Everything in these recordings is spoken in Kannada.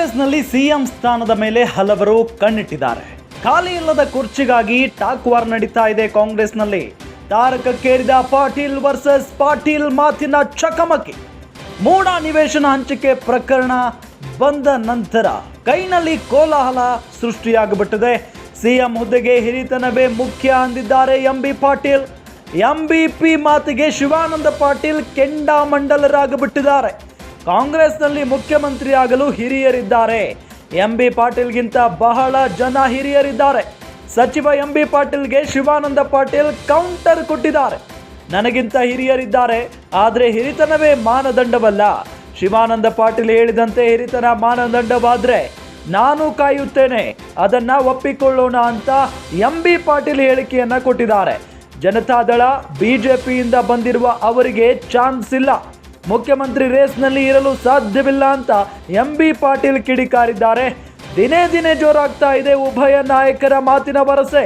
ಕಾಂಗ್ರೆಸ್ನಲ್ಲಿ ಸಿಎಂ ಸ್ಥಾನದ ಮೇಲೆ ಹಲವರು ಕಣ್ಣಿಟ್ಟಿದ್ದಾರೆ. ಖಾಲಿ ಇಲ್ಲದ ಕುರ್ಚಿಗಾಗಿ ಟಾಕ್ ವಾರ್ ನಡೀತಾ ಇದೆ ಕಾಂಗ್ರೆಸ್ನಲ್ಲಿ. ತಾರಕಕ್ಕೇರಿದ ಪಾಟೀಲ್ ವರ್ಸಸ್ ಪಾಟೀಲ್ ಮಾತಿನ ಚಕಮಕಿ. ಮೂಡ ನಿವೇಶನ ಹಂಚಿಕೆ ಪ್ರಕರಣ ಬಂದ ನಂತರ ಕೈನಲ್ಲಿ ಕೋಲಾಹಲ ಸೃಷ್ಟಿಯಾಗಿಬಿಟ್ಟಿದೆ. ಸಿಎಂ ಹುದ್ದೆಗೆ ಹಿರಿತನವೇ ಮುಖ್ಯ ಅಂದಿದ್ದಾರೆ ಎಂಬಿ ಪಾಟೀಲ್. ಎಂಬಿಪಿ ಮಾತಿಗೆ ಶಿವಾನಂದ ಪಾಟೀಲ್ ಕೆಂಡಾಮಂಡಲರಾಗಿಬಿಟ್ಟಿದ್ದಾರೆ. ಕಾಂಗ್ರೆಸ್ನಲ್ಲಿ ಮುಖ್ಯಮಂತ್ರಿ ಆಗಲು ಹಿರಿಯರಿದ್ದಾರೆ. ಎಂಬಿ ಪಾಟೀಲ್ಗಿಂತ ಬಹಳ ಜನ ಹಿರಿಯರಿದ್ದಾರೆ. ಸಚಿವ ಎಂಬಿ ಪಾಟೀಲ್ಗೆ ಶಿವಾನಂದ ಪಾಟೀಲ್ ಕೌಂಟರ್ ಕೊಟ್ಟಿದ್ದಾರೆ. ನನಗಿಂತ ಹಿರಿಯರಿದ್ದಾರೆ, ಆದರೆ ಹಿರಿತನವೇ ಮಾನದಂಡವಲ್ಲ. ಶಿವಾನಂದ ಪಾಟೀಲ್ ಹೇಳಿದಂತೆ ಹಿರಿತನ ಮಾನದಂಡವಾದ್ರೆ ನಾನು ಕಾಯುತ್ತೇನೆ, ಅದನ್ನ ಒಪ್ಪಿಕೊಳ್ಳೋಣ ಅಂತ ಎಂಬಿ ಪಾಟೀಲ್ ಹೇಳಿಕೆಯನ್ನ ಕೊಟ್ಟಿದ್ದಾರೆ. ಜನತಾದಳ ಬಿಜೆಪಿಯಿಂದ ಬಂದಿರುವ ಅವರಿಗೆ ಚಾನ್ಸ್ ಇಲ್ಲ, ಮುಖ್ಯಮಂತ್ರಿ ರೇಸ್ನಲ್ಲಿ ಇರಲು ಸಾಧ್ಯವಿಲ್ಲ ಅಂತ ಎಂಬಿ ಪಾಟೀಲ್ ಕಿಡಿಕಾರಿದ್ದಾರೆ. ದಿನೇ ದಿನೇ ಜೋರಾಗ್ತಾ ಇದೆ ಉಭಯ ನಾಯಕರ ಮಾತಿನ ವರಸೆ.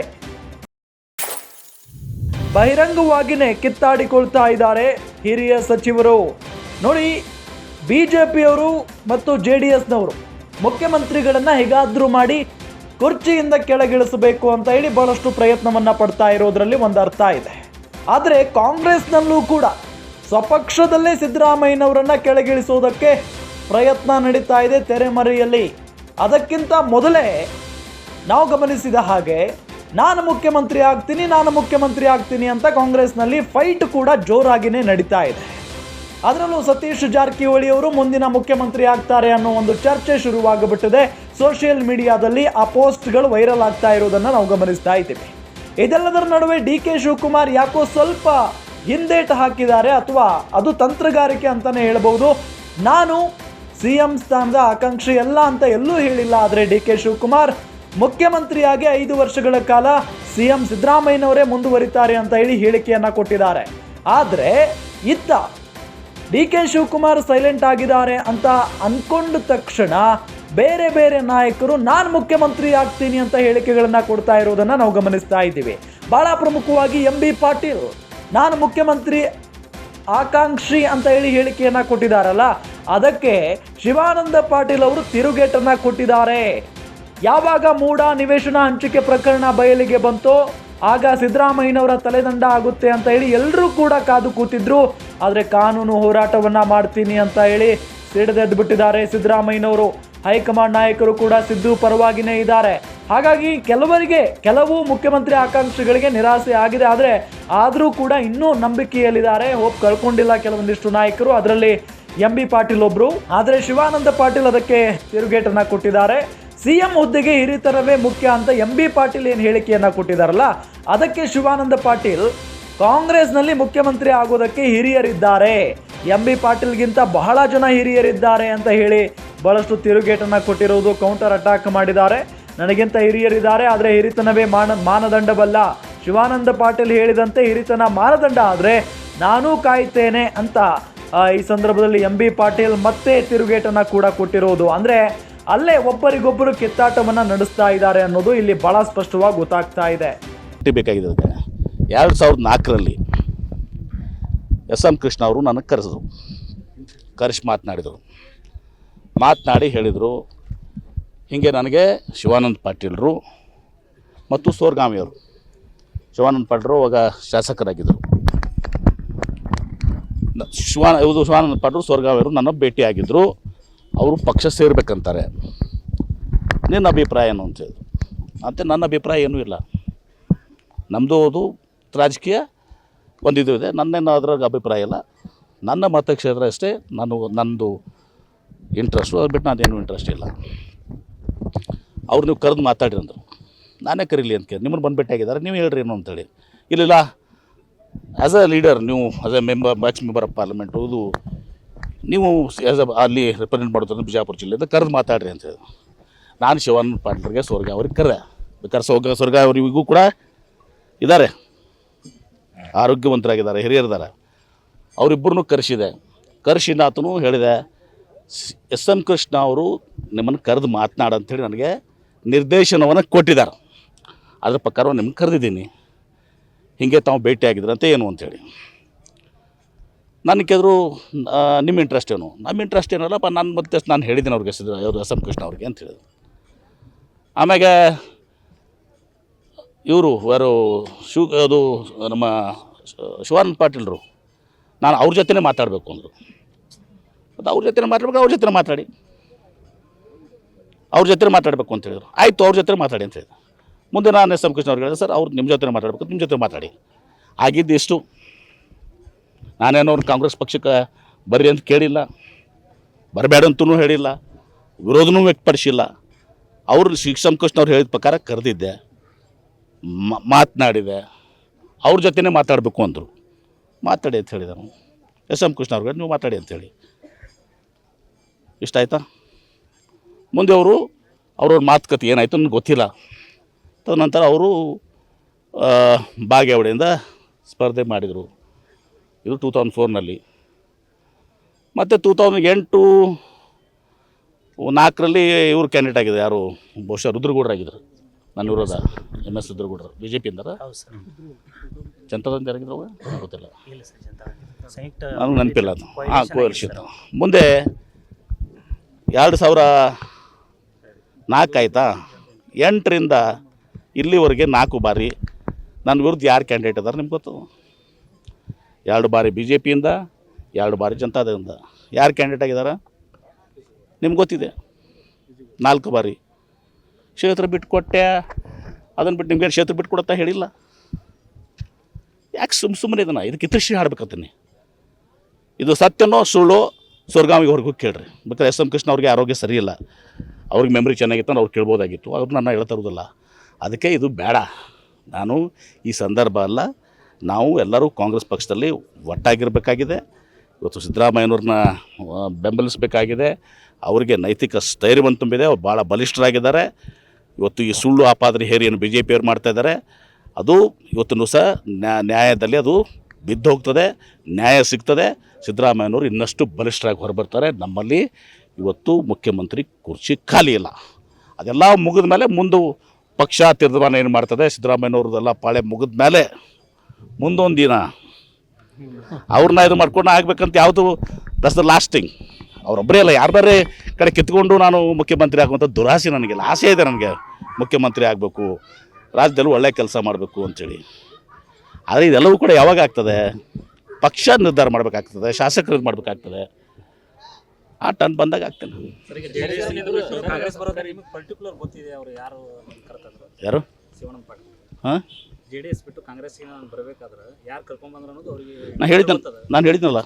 ಬಹಿರಂಗವಾಗಿಯೇ ಕಿತ್ತಾಡಿಕೊಳ್ತಾ ಇದ್ದಾರೆ ಹಿರಿಯ ಸಚಿವರು. ನೋಡಿ, ಬಿಜೆಪಿಯವರು ಮತ್ತು JDSನವರು ಮುಖ್ಯಮಂತ್ರಿಗಳನ್ನ ಹೇಗಾದ್ರೂ ಮಾಡಿ ಕುರ್ಚಿಯಿಂದ ಕೆಳಗಿಳಿಸಬೇಕು ಅಂತ ಹೇಳಿ ಬಹಳಷ್ಟು ಪ್ರಯತ್ನವನ್ನ ಪಡ್ತಾ ಇರೋದ್ರಲ್ಲಿ ಒಂದು ಅರ್ಥ ಇದೆ. ಆದರೆ ಕಾಂಗ್ರೆಸ್ನಲ್ಲೂ ಕೂಡ ಸ್ವಪಕ್ಷದಲ್ಲೇ ಸಿದ್ದರಾಮಯ್ಯನವರನ್ನ ಕೆಳಗಿಳಿಸೋದಕ್ಕೆ ಪ್ರಯತ್ನ ನಡೀತಾ ಇದೆ ತೆರೆಮರೆಯಲ್ಲಿ. ಅದಕ್ಕಿಂತ ಮೊದಲೇ ನಾವು ಗಮನಿಸಿದ ಹಾಗೆ ನಾನು ಮುಖ್ಯಮಂತ್ರಿ ಆಗ್ತೀನಿ ಅಂತ ಕಾಂಗ್ರೆಸ್ನಲ್ಲಿ ಫೈಟ್ ಕೂಡ ಜೋರಾಗಿಯೇ ನಡೀತಾ ಇದೆ. ಅದರಲ್ಲೂ ಸತೀಶ್ ಜಾರಕಿಹೊಳಿ ಅವರು ಮುಂದಿನ ಮುಖ್ಯಮಂತ್ರಿ ಆಗ್ತಾರೆ ಅನ್ನೋ ಒಂದು ಚರ್ಚೆ ಶುರುವಾಗಿಬಿಟ್ಟಿದೆ. ಸೋಷಿಯಲ್ ಮೀಡಿಯಾದಲ್ಲಿ ಆ ಪೋಸ್ಟ್ಗಳು ವೈರಲ್ ಆಗ್ತಾ ಇರೋದನ್ನು ನಾವು ಗಮನಿಸ್ತಾ ಇದ್ದೀವಿ. ಇದೆಲ್ಲದರ ನಡುವೆ DK ಶಿವಕುಮಾರ್ ಯಾಕೋ ಸ್ವಲ್ಪ ಹಿಂದೇಟು ಹಾಕಿದ್ದಾರೆ, ಅಥವಾ ಅದು ತಂತ್ರಗಾರಿಕೆ ಅಂತಾನೆ ಹೇಳಬಹುದು. ನಾನು CM ಸ್ಥಾನದ ಆಕಾಂಕ್ಷಿ ಅಲ್ಲ ಅಂತ ಎಲ್ಲೂ ಹೇಳಿಲ್ಲ, ಆದರೆ DK ಶಿವಕುಮಾರ್ ಮುಖ್ಯಮಂತ್ರಿಯಾಗಿ 5 ವರ್ಷಗಳ ಕಾಲ CM ಸಿದ್ದರಾಮಯ್ಯನವರೇ ಮುಂದುವರಿತಾರೆ ಅಂತ ಹೇಳಿ ಹೇಳಿಕೆಯನ್ನ ಕೊಟ್ಟಿದ್ದಾರೆ. ಆದರೆ ಇತ್ತ DK ಶಿವಕುಮಾರ್ ಸೈಲೆಂಟ್ ಆಗಿದ್ದಾರೆ ಅಂತ ಅನ್ಕೊಂಡ ತಕ್ಷಣ ಬೇರೆ ಬೇರೆ ನಾಯಕರು ನಾನು ಮುಖ್ಯಮಂತ್ರಿ ಆಗ್ತೀನಿ ಅಂತ ಹೇಳಿಕೆಗಳನ್ನ ಕೊಡ್ತಾ ಇರೋದನ್ನ ನಾವು ಗಮನಿಸ್ತಾ ಇದ್ದೀವಿ. ಬಹಳ ಪ್ರಮುಖವಾಗಿ ಎಂಬಿ ಪಾಟೀಲ್ ನಾನು ಮುಖ್ಯಮಂತ್ರಿ ಆಕಾಂಕ್ಷಿ ಅಂತ ಹೇಳಿ ಹೇಳಿಕೆಯನ್ನ ಕೊಟ್ಟಿದ್ದಾರಲ್ಲ, ಅದಕ್ಕೆ ಶಿವಾನಂದ ಪಾಟೀಲ್ ಅವರು ತಿರುಗೇಟನ್ನ ಕೊಟ್ಟಿದ್ದಾರೆ. ಯಾವಾಗ ಮೂಡ ನಿವೇಶನ ಹಂಚಿಕೆ ಪ್ರಕರಣ ಬಯಲಿಗೆ ಬಂತೋ ಆಗ ಸಿದ್ದರಾಮಯ್ಯನವರ ತಲೆದಂಡ ಆಗುತ್ತೆ ಅಂತ ಹೇಳಿ ಎಲ್ಲರೂ ಕೂಡ ಕಾದು ಕೂತಿದ್ರು. ಆದರೆ ಕಾನೂನು ಹೋರಾಟವನ್ನ ಮಾಡ್ತೀನಿ ಅಂತ ಹೇಳಿ ಸಿಡಿದೆದ್ದು ಬಿಟ್ಟಿದ್ದಾರೆ ಸಿದ್ದರಾಮಯ್ಯನವರು. ಹೈಕಮಾಂಡ್ ನಾಯಕರು ಕೂಡ ಸಿದ್ದು ಪರವಾಗಿನೇ ಇದ್ದಾರೆ. ಹಾಗಾಗಿ ಕೆಲವು ಮುಖ್ಯಮಂತ್ರಿ ಆಕಾಂಕ್ಷಿಗಳಿಗೆ ನಿರಾಸೆ ಆಗಿದೆ. ಆದರೂ ಕೂಡ ಇನ್ನೂ ನಂಬಿಕೆಯಲ್ಲಿದ್ದಾರೆ, ಹೋಪ್ ಕಳ್ಕೊಂಡಿಲ್ಲ ಕೆಲವೊಂದಿಷ್ಟು ನಾಯಕರು, ಅದರಲ್ಲಿ ಎಂಬಿ ಪಾಟೀಲ್ ಒಬ್ರು. ಆದರೆ ಶಿವಾನಂದ ಪಾಟೀಲ್ ಅದಕ್ಕೆ ತಿರುಗೇಟನ್ನ ಕೊಟ್ಟಿದ್ದಾರೆ. CM ಹುದ್ದೆಗೆ ಹಿರಿತನವೇ ಮುಖ್ಯ ಅಂತ ಎಂಬಿ ಪಾಟೀಲ್ ಏನು ಹೇಳಿಕೆಯನ್ನ ಕೊಟ್ಟಿದ್ದಾರಲ್ಲ, ಅದಕ್ಕೆ ಶಿವಾನಂದ ಪಾಟೀಲ್ ಕಾಂಗ್ರೆಸ್ನಲ್ಲಿ ಮುಖ್ಯಮಂತ್ರಿ ಆಗೋದಕ್ಕೆ ಹಿರಿಯರಿದ್ದಾರೆ, ಎಂಬಿ ಪಾಟೀಲ್ಗಿಂತ ಬಹಳ ಜನ ಹಿರಿಯರಿದ್ದಾರೆ ಅಂತ ಹೇಳಿ ಬಹಳಷ್ಟು ತಿರುಗೇಟನ್ನ ಕೊಟ್ಟಿರೋದು, ಕೌಂಟರ್ ಅಟ್ಯಾಕ್ ಮಾಡಿದ್ದಾರೆ. ನನಗಿಂತ ಹಿರಿಯರಿದ್ದಾರೆ, ಆದರೆ ಹಿರಿತನವೇ ಮಾನದಂಡವಲ್ಲ. ಶಿವಾನಂದ ಪಾಟೀಲ್ ಹೇಳಿದಂತೆ ಹಿರಿತನ ಮಾನದಂಡ ಆದರೆ ನಾನೂ ಕಾಯ್ತೇನೆ ಅಂತ ಈ ಸಂದರ್ಭದಲ್ಲಿ ಎಂಬಿ ಪಾಟೀಲ್ ಮತ್ತೆ ತಿರುಗೇಟನ್ನ ಕೂಡ ಕೊಟ್ಟಿರೋದು. ಅಂದರೆ ಅಲ್ಲೇ ಒಬ್ಬರಿಗೊಬ್ಬರು ಕಿತ್ತಾಟವನ್ನು ನಡೆಸ್ತಾ ಇದ್ದಾರೆ ಅನ್ನೋದು ಇಲ್ಲಿ ಬಹಳ ಸ್ಪಷ್ಟವಾಗಿ ಗೊತ್ತಾಗ್ತಾ ಇದೆ. ಬೇಕಾಗಿದೆ 2004ರಲ್ಲಿ SM ಕೃಷ್ಣ ಅವರು ನನಗೆ ಕರೆಸಿ ಮಾತನಾಡಿ ಹೇಳಿದರು, ಹೀಗೆ ನನಗೆ ಶಿವಾನಂದ ಪಾಟೀಲರು ಮತ್ತು ಸೋರ್ಗಾಮಿಯವರು, ಶಿವಾನಂದ ಪಾಟೀಲರು ಅವಾಗ ಶಾಸಕರಾಗಿದ್ದರು, ಶಿವಾನಂದ ಪಾಟೀಲರು ಸೋರ್ಗಾಮಿಯವರು ನನ್ನ ಭೇಟಿಯಾಗಿದ್ದರು. ಅವರು ಪಕ್ಷ ಸೇರ್ಬೇಕಂತಾರೆ, ನಿನ್ನ ಅಭಿಪ್ರಾಯ ಏನು ಅಂತ ಹೇಳಿದ್ರು. ಮತ್ತು ನನ್ನ ಅಭಿಪ್ರಾಯ ಏನೂ ಇಲ್ಲ, ನಮ್ಮದು ಅದು ರಾಜಕೀಯ ಒಂದಿದು ಇದೆ, ನನ್ನೇನು ಅದ್ರಾಗ ಅಭಿಪ್ರಾಯ ಇಲ್ಲ, ನನ್ನ ಮತಕ್ಷೇತ್ರ ಅಷ್ಟೇ, ನಂದು ಇಂಟ್ರೆಸ್ಟು, ಅದು ಬಿಟ್ಟು ನಾನೇನು ಇಂಟ್ರೆಸ್ಟ್ ಇಲ್ಲ. ಅವ್ರು ನೀವು ಕರೆದು ಮಾತಾಡ್ರಿ ಅಂದರು. ನಾನೇ ಕರೀಲಿ ಅಂತ ಕೇಳಿ ನಿಮ್ಮನ್ನು ಬಂದು ಭೇಟಿಯಾಗಿದ್ದಾರೆ, ನೀವು ಹೇಳ್ರಿ ಏನು ಅಂತೇಳಿ. ಇಲ್ಲ ಆ್ಯಸ್ ಅ ಲೀಡರ್, ನೀವು as A member of parliament, ಇದು ನೀವು ಆ್ಯಸ್ ಅಲ್ಲಿ ರೆಪ್ರೆಸೆಂಟ್ ಮಾಡೋದು ಬಿಜಾಪುರ ಜಿಲ್ಲೆಯಿಂದ ಕರೆದು ಮಾತಾಡ್ರಿ ಅಂತ ಹೇಳಿದ್ರು. ನಾನು ಶಿವಾನಂದ ಪಾಟೀಲ್ರಿಗೆ ಅವ್ರಿಗೆ ಕರೆ ಬೇಕಾದ್ರೆ ಅವರಿಗೂ ಕೂಡ ಇದ್ದಾರೆ, ಆರೋಗ್ಯವಂತರಾಗಿದ್ದಾರೆ, ಹಿರಿಯರಿದ್ದಾರೆ. ಅವರಿಬ್ಬರನ್ನೂ ಕರೆಸಿ ಆತನು ಹೇಳಿದೆ, SM ಕೃಷ್ಣ ಅವರು ನಿಮ್ಮನ್ನು ಕರೆದು ಮಾತನಾಡಂಥೇಳಿ ನನಗೆ ನಿರ್ದೇಶನವನ್ನು ಕೊಟ್ಟಿದ್ದಾರೆ, ಅದ್ರ ಪ್ರಕಾರ ನಿಮ್ಗೆ ಕರೆದಿದ್ದೀನಿ, ಹೀಗೆ ತಾವು ಭೇಟಿಯಾಗಿದ್ರಂತೆ ಏನು ಅಂಥೇಳಿ. ನನ್ನ ಕೇಳಿದ್ರು ನಿಮ್ಮ ಇಂಟ್ರೆಸ್ಟ್ ಏನು? ನಮ್ಮ ಇಂಟ್ರೆಸ್ಟ್ ಏನಲ್ಲಪ್ಪ, ನಾನು ಮತ್ತೆ ನಾನು ಹೇಳಿದ್ದೀನಿ ಅವ್ರಿಗೆ, ಅವರು ಎಸ್ ಎಂ ಕೃಷ್ಣ ಅವ್ರಿಗೆ ಅಂತ ಹೇಳಿದ್ರು. ಆಮ್ಯಾಗೆ ಇವರು ಯಾರು ಅದು ನಮ್ಮ ಶಿವಾನಂದ ಪಾಟೀಲ್ರು, ನಾನು ಅವ್ರ ಜೊತೆನೇ ಮಾತಾಡಬೇಕು ಅಂದರು. ಮತ್ತು ಅವ್ರ ಜೊತೆ ಮಾತಾಡ್ಬೇಕು, ಅವ್ರ ಜೊತೆ ಮಾತಾಡಿ, ಅವ್ರ ಜೊತೆ ಮಾತಾಡಬೇಕು ಅಂತ ಹೇಳಿದ್ರು. ಆಯಿತು, ಅವ್ರ ಜೊತೆ ಮಾತಾಡಿ ಅಂತ ಹೇಳಿದ್ರು. ಮುಂದೆ ನಾನು ಎಸ್ ಎಂ ಕೃಷ್ಣ ಅವ್ರಿಗೆ ಹೇಳಿದೆ, ಸರ್ ಅವ್ರು ನಿಮ್ಮ ಜೊತೆ ಮಾತಾಡಬೇಕು, ನಿಮ್ಮ ಜೊತೆ ಮಾತಾಡಿ. ಆಗಿದ್ದು ಇಷ್ಟು. ನಾನೇನೋ ಅವ್ರು ಕಾಂಗ್ರೆಸ್ ಪಕ್ಷಕ್ಕೆ ಬರ್ರಿ ಅಂತ ಕೇಳಿಲ್ಲ, ಬರಬೇಡ ಅಂತೂ ಹೇಳಿಲ್ಲ, ವಿರೋಧನೂ ವ್ಯಕ್ತಪಡಿಸಿಲ್ಲ. ಅವರು ಎಸ್ ಎಂ ಕೃಷ್ಣ ಅವ್ರು ಹೇಳಿದ ಪ್ರಕಾರ ಕರೆದಿದ್ದೆ, ಮಾತನಾಡಿದೆ, ಅವ್ರ ಜೊತೆನೇ ಮಾತಾಡಬೇಕು ಅಂದರು. ಮಾತಾಡಿ ಅಂತ ಹೇಳಿದೆ ನಾವು ಎಸ್ ಎಂ ಕೃಷ್ಣ ಅವ್ರಿಗೆ, ನೀವು ಮಾತಾಡಿ ಅಂಥೇಳಿ. ಇಷ್ಟ ಆಯಿತಾ? ಮುಂದೆ ಅವ್ರವ್ರ ಮಾತುಕತೆ ಏನಾಯಿತು ನನಗೆ ಗೊತ್ತಿಲ್ಲ. ತದನಂತರ ಅವರು ಬಾಗೇವಾಡಿಯಿಂದ ಸ್ಪರ್ಧೆ ಮಾಡಿದರು. ಇದು 2004ನಲ್ಲಿ. ಮತ್ತು 2008-4ರಲ್ಲಿ ಇವರು ಕ್ಯಾಂಡಿಡೇಟ್ ಆಗಿದೆ, ಯಾರು ಬಹುಶಃ ರುದ್ರಗೌಡರಾಗಿದ್ದರು, ನನ್ನ ವಿರೋಧ MS ರುದ್ರಗೌಡರು, BJP-ಇಂದ ಜನತಾದಂತ ಯಾರಾಗಿದ್ರು ಗೊತ್ತಿಲ್ಲ, ನನಗೆ ನೆನಪಿಲ್ಲ ಅದು. ಹಾಂ, ಕೋಯರ್ಷಿತ್. ಮುಂದೆ 2004 ಆಯಿತಾ, 8ರಿಂದ ಇಲ್ಲಿವರೆಗೆ 4 ಬಾರಿ ನನ್ನ ವಿರುದ್ಧ ಯಾರು ಕ್ಯಾಂಡಿಡೇಟ್ ಇದ್ದಾರೆ ನಿಮ್ಗೆ ಗೊತ್ತು? 2 ಬಾರಿ BJP-ಇಂದ, 2 ಬಾರಿ ಜನತಾದಳದಿಂದ. ಯಾರು ಕ್ಯಾಂಡಿಡೇಟ್ ಆಗಿದ್ದಾರೆ ನಿಮ್ಗೆ ಗೊತ್ತಿದೆ? 4 ಬಾರಿ ಕ್ಷೇತ್ರ ಬಿಟ್ಟುಕೊಟ್ಟೆ. ಅದನ್ನು ಬಿಟ್ಟು ನಿಮ್ಗೆ ಕ್ಷೇತ್ರ ಬಿಟ್ಟುಕೊಡುತ್ತಾ ಹೇಳಿಲ್ಲ. ಯಾಕೆ ಸುಮ್ಮನೆ ಇದನ್ನು ಇದಕ್ಕೆ ಇತಿಶ್ರೀ ಹಾಡ್ಬೇಕಂತೀನಿ. ಇದು ಸತ್ಯನೋ ಸುಳ್ಳು ಸ್ವರ್ಗಾಮಿಗೆ ಹೊರಗೂ ಕೇಳ್ರಿ. ಬೇಕಾದ್ರೆ ಎಸ್ ಎಂ ಕೃಷ್ಣ ಅವ್ರಿಗೆ ಆರೋಗ್ಯ ಸರಿ ಇಲ್ಲ, ಅವ್ರಿಗೆ ಮೆಮ್ರಿ ಚೆನ್ನಾಗಿತ್ತು ಅಂದ್ರೆ ಅವ್ರು ಕೇಳ್ಬೋದಾಗಿತ್ತು, ಅವ್ರು ನನ್ನ ಹೇಳ್ತಾ ಇರೋದಿಲ್ಲ. ಅದಕ್ಕೆ ಇದು ಬೇಡ. ನಾನು ಈ ಸಂದರ್ಭ ಅಲ್ಲ, ನಾವು ಎಲ್ಲರೂ ಕಾಂಗ್ರೆಸ್ ಪಕ್ಷದಲ್ಲಿ ಒಟ್ಟಾಗಿರಬೇಕಾಗಿದೆ. ಇವತ್ತು ಸಿದ್ದರಾಮಯ್ಯನವ್ರನ್ನ ಬೆಂಬಲಿಸಬೇಕಾಗಿದೆ. ಅವರಿಗೆ ನೈತಿಕ ಸ್ಥೈರ್ಯವನ್ನು ತುಂಬಿದೆ, ಅವ್ರು ಭಾಳ ಬಲಿಷ್ಠರಾಗಿದ್ದಾರೆ. ಇವತ್ತು ಈ ಸುಳ್ಳು ಆಪಾದನೆ ಹೇರಿಯನ್ನು BJP-ಯವ್ರು ಮಾಡ್ತಾಯಿದ್ದಾರೆ. ಅದು ಇವತ್ತೂ ಸಹ ನ್ಯಾಯದಲ್ಲಿ ಅದು ಬಿದ್ದು ಹೋಗ್ತದೆ, ನ್ಯಾಯ ಸಿಗ್ತದೆ. ಸಿದ್ದರಾಮಯ್ಯನವರು ಇನ್ನಷ್ಟು ಬಲಿಷ್ಠರಾಗಿ ಹೊರಬರ್ತಾರೆ. ನಮ್ಮಲ್ಲಿ ಇವತ್ತು ಮುಖ್ಯಮಂತ್ರಿ ಕುರ್ಚಿ ಖಾಲಿ ಇಲ್ಲ. ಅದೆಲ್ಲ ಮುಗಿದ ಮೇಲೆ ಮುಂದೆ ಪಕ್ಷ ತೀರ್ಮಾನ ಏನು ಮಾಡ್ತದೆ, ಸಿದ್ದರಾಮಯ್ಯನವ್ರದ್ದೆಲ್ಲ ಪಾಳೆ ಮುಗಿದ ಮೇಲೆ ಮುಂದೊಂದು ದಿನ ಅವ್ರನ್ನ ಇದು ಮಾಡ್ಕೊಂಡು ಆಗ್ಬೇಕಂತ ಯಾವುದು ದಟ್ಸ್ ದ ಲಾಸ್ಟಿಂಗ್. ಅವರೊಬ್ಬರೇ ಅಲ್ಲ, ಯಾರ್ದಾರೇ ಕಡೆ ಕಿತ್ಕೊಂಡು ನಾನು ಮುಖ್ಯಮಂತ್ರಿ ಆಗುವಂಥ ದುರಾಸೆ ನನಗಿಲ್ಲ. ಆಸೆ ಇದೆ ನನಗೆ ಮುಖ್ಯಮಂತ್ರಿ ಆಗಬೇಕು, ರಾಜ್ಯದಲ್ಲಿ ಒಳ್ಳೆಯ ಕೆಲಸ ಮಾಡಬೇಕು ಅಂಥೇಳಿ. ಆದರೆ ಇದೆಲ್ಲವೂ ಕೂಡ ಯಾವಾಗ ಆಗ್ತದೆ? ಪಕ್ಷ ನಿರ್ಧಾರ ಮಾಡಬೇಕಾಗ್ತದೆ, ಶಾಸಕರು ಇದು ಮಾಡಬೇಕಾಗ್ತದೆ. ಆ ಟನ್ ಬಂದಾಗ ಆಗ್ತೇನೆ. ಯಾರು? ಹಾಂ, JDS ಬಿಟ್ಟು ಕಾಂಗ್ರೆಸ್ಗೆ ಬರಬೇಕಾದ್ರೆ ಯಾರು ಕರ್ಕೊಂಡ್ಬಂದ್ರು ಅನ್ನೋದು ಅವರಿಗೆ ನಾನು ಹೇಳಿದ್ನಲ್ಲ,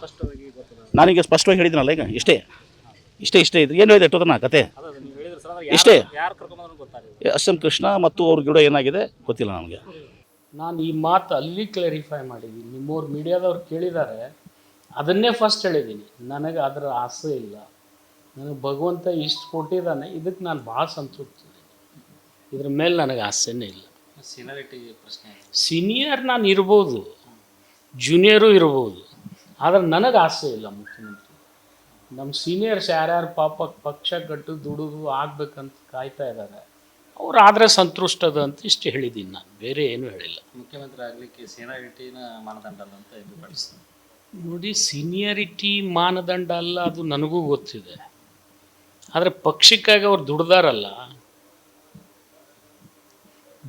ನಾನೀಗ ಸ್ಪಷ್ಟವಾಗಿ ಹೇಳಿದ್ನಲ್ಲ. ಈಗ ಇಷ್ಟೇ ಇದು ಏನು ಹೇಳಿದೆ ಎಷ್ಟೊತ್ತನ ಕತೆ ಇಷ್ಟೇ. ಯಾರು ಕರ್ಕೊಂಡ್ಬಂದ್ರು ಗೊತ್ತಾಗಿದೆ. ಎಸ್ ಎಂ ಕೃಷ್ಣ ಮತ್ತು ಅವ್ರ ಗಿಡ ಏನಾಗಿದೆ ಗೊತ್ತಿಲ್ಲ ನಮಗೆ. ನಾನು ಈ ಮಾತು ಅಲ್ಲಿ ಕ್ಲಾರಿಫೈ ಮಾಡಿದ್ದೀನಿ. ನಿಮ್ಮವ್ರು ಮೀಡಿಯಾದವ್ರು ಕೇಳಿದ್ದಾರೆ, ಅದನ್ನೇ ಫಸ್ಟ್ ಹೇಳಿದ್ದೀನಿ. ನನಗೆ ಅದರ ಆಸೆ ಇಲ್ಲ. ನನಗೆ ಭಗವಂತ ಇಷ್ಟು ಕೊಟ್ಟಿದ್ದಾನೆ, ಇದಕ್ಕೆ ನಾನು ಭಾಳ ಸಂತೃಪ್ತಿ. ಇದ್ರ ಮೇಲೆ ನನಗೆ ಆಸೆನೇ ಇಲ್ಲ. ಸೀನಿಯಾರಿಟಿ ಪ್ರಶ್ನೆ, ಸೀನಿಯರ್ ನಾನು ಇರ್ಬೋದು, ಜೂನಿಯರು ಇರ್ಬೋದು, ಆದರೆ ನನಗೆ ಆಸೆ ಇಲ್ಲ ಮುಖ್ಯಮಂತ್ರಿ. ನಮ್ಮ ಸೀನಿಯರ್ಸ್ ಯಾರ್ಯಾರು ಪಾಪ ಪಕ್ಷ ಕಟ್ಟು ದುಡಿದು ಆಗ್ಬೇಕಂತ ಕಾಯ್ತಾ ಇದ್ದಾರೆ, ಅವ್ರು ಆದರೆ ಸಂತುಷ್ಟದ ಅಂತ ಇಷ್ಟು ಹೇಳಿದ್ದೀನಿ. ನಾನು ಬೇರೆ ಏನೂ ಹೇಳಿಲ್ಲ. ಮುಖ್ಯಮಂತ್ರಿ ಆಗಲಿಕ್ಕೆ ಸೀನಿಯಾರಿಟಿನ ಮಾನದಂಡ ಅಲ್ಲ ಅಂತ ಅಭಿಪ್ರಾಯಿಸ್ತೀನಿ. ನೋಡಿ, ಸೀನಿಯಾರಿಟಿ ಮಾನದಂಡ ಅಲ್ಲ, ಅದು ನನಗೂ ಗೊತ್ತಿದೆ. ಆದರೆ ಪಕ್ಷಕ್ಕಾಗಿ ಅವ್ರು ದುಡ್ದಾರಲ್ಲ,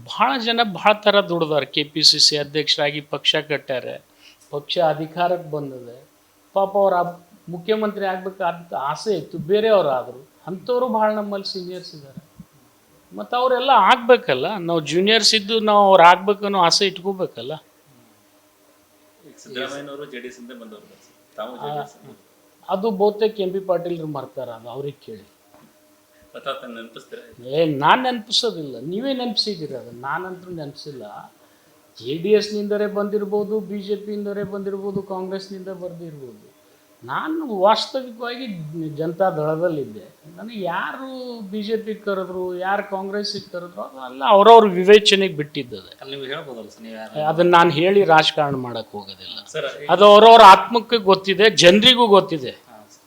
ಭಾಳ ಜನ ಭಾಳ ಥರ ದುಡ್ದಾರೆ. KPCC ಅಧ್ಯಕ್ಷರಾಗಿ ಪಕ್ಷ ಕಟ್ಟಾರೆ, ಪಕ್ಷ ಅಧಿಕಾರಕ್ಕೆ ಬಂದಿದೆ. ಪಾಪ ಅವ್ರು ಮುಖ್ಯಮಂತ್ರಿ ಆಗ್ಬೇಕಾದ ಆಸೆ ಇತ್ತು, ಬೇರೆಯವ್ರು ಆದರು. ಅಂಥವ್ರು ಭಾಳ ನಮ್ಮಲ್ಲಿ ಸೀನಿಯರ್ಸ್ ಇದ್ದಾರೆ. ಮತ್ತು ಅವರೆಲ್ಲ ಆಗಬೇಕಲ್ಲ. ನಾವು ಜೂನಿಯರ್ಸ್ ಇದ್ದು ನಾವು ಅವ್ರು ಆಗ್ಬೇಕನ್ನೋ ಆಸೆ ಇಟ್ಕೋಬೇಕಲ್ಲ. ಅದು ಬಹುತೇಕ MP ಪಾಟೀಲ್ರು ಮರ್ತಾರ, ಅದು ಅವ್ರಿಗೆ ಕೇಳಿ. ನಾನು ನೆನಪಿಸೋದಿಲ್ಲ, ನೀವೇ ನೆನಪಿಸಿದ್ದೀರ. ಅದು ನಾನಂತರೂ ನೆನಪಿಸಿಲ್ಲ. JDSನಿಂದರೇ ಬಂದಿರ್ಬೋದು, BJPಯಿಂದರೇ ಬಂದಿರ್ಬೋದು, ಕಾಂಗ್ರೆಸ್ನಿಂದ ಬರ್ದಿರ್ಬೋದು. ನಾನು ವಾಸ್ತವಿಕವಾಗಿ ಜನತಾ ದಳದಲ್ಲಿದ್ದೆ. ನನಗೆ ಯಾರು BJP ಕರೆದ್ರು, ಯಾರು ಕಾಂಗ್ರೆಸ್ಸಿಗೆ ಕರೆದ್ರು, ಅದೆಲ್ಲ ಅವ್ರವ್ರ ವಿವೇಚನೆಗೆ ಬಿಟ್ಟಿದ್ದದೆ. ನೀವು ಹೇಳ್ಬೋದಲ್ಲ ಸರ್, ನೀವು ಅದನ್ನು ನಾನು ಹೇಳಿ ರಾಜಕಾರಣ ಮಾಡೋಕ್ಕೆ ಹೋಗೋದಿಲ್ಲ. ಅದು ಅವ್ರವ್ರ ಆತ್ಮಕ್ಕೆ ಗೊತ್ತಿದೆ, ಜನರಿಗೂ ಗೊತ್ತಿದೆ.